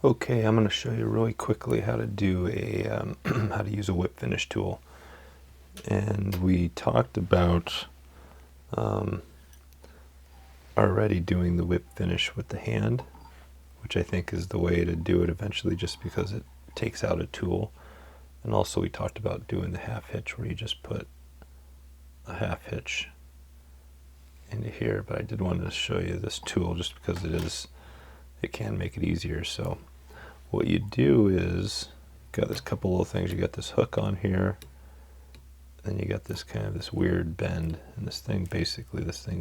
Okay, I'm going to show you really quickly how to do a how to use a whip finish tool. And we talked about already doing the whip finish with the hand, which I think is the way to do it eventually, just because it takes out a tool. And also we talked about doing the half hitch, where you just put a half hitch into here. But I did want to show you this tool just because it can make it easier. So what you do is, got this couple little things. You got this hook on here, then you got this kind of this weird bend, and this thing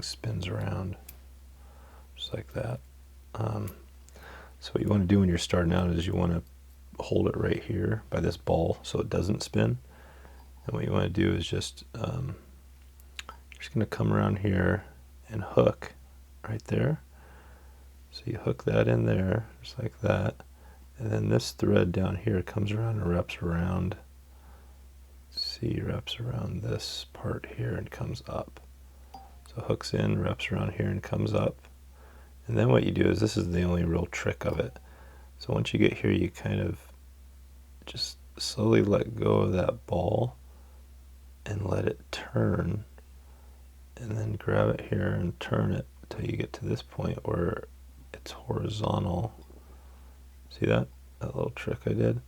spins around just like that. So what you want to do when you're starting out is you want to hold it right here by this ball so it doesn't spin. And what you want to do is just going to come around here and hook right there. So you hook that in there just like that. And then this thread down here comes around and wraps around. See, wraps around this part here and comes up. So hooks in, wraps around here and comes up. And then what you do is, this is the only real trick of it. So once you get here, you kind of just slowly let go of that ball and let it turn. And then grab it here and turn it until you get to this point where it's horizontal. See that? That little trick I did?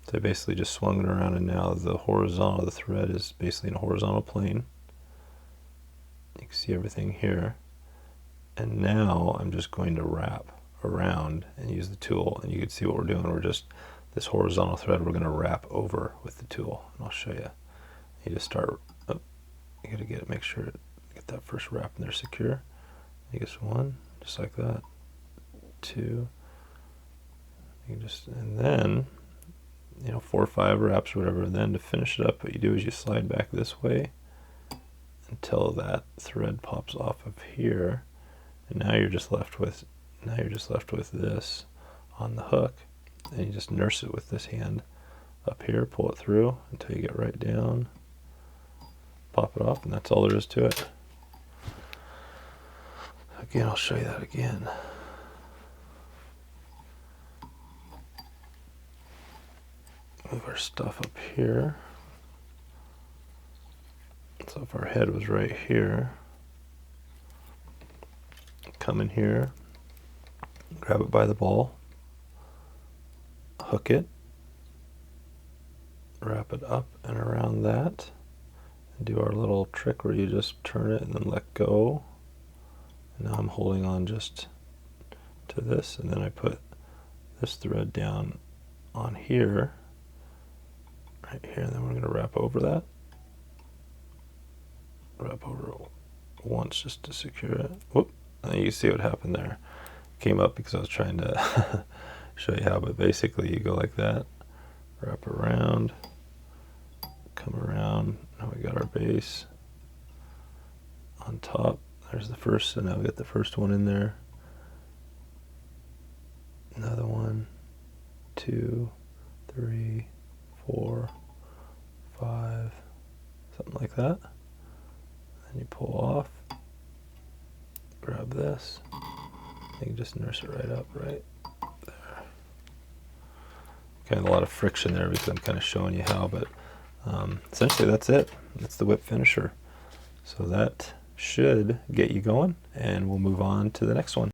So I basically just swung it around, and now the thread is basically in a horizontal plane. You can see everything here. And now I'm just going to wrap around and use the tool. And you can see what we're doing. We're just, this horizontal thread, we're going to wrap over with the tool. And I'll show you. You just start, you got to get it, make sure to get that first wrap in there secure. I guess one, just like that. Two. You just, and then, 4 or 5 wraps or whatever. And then to finish it up, what you do is you slide back this way until that thread pops off of here. And now you're just left with this on the hook, and you just nurse it with this hand up here, pull it through until you get right down, pop it off, and that's all there is to it. Again, I'll show you that again. Move our stuff up here. So if our head was right here, come in here, grab it by the ball, hook it, wrap it up and around that, and do our little trick where you just turn it and then let go. And now I'm holding on just to this, and then I put this thread down on here, right here, and then we're going to wrap over that. Wrap over once just to secure it. Whoop. And you see what happened there. Came up because I was trying to show you how, but basically you go like that, wrap around, come around. Now we got our base on top. There's the first, so now we got the first one in there. Another one, 2, 3, 4, 5, something like that. Then you pull off, grab this, you can just nurse it right up, right there. Kind of a lot of friction there because I'm kind of showing you how, but essentially that's it. That's the whip finisher. So that should get you going, and we'll move on to the next one.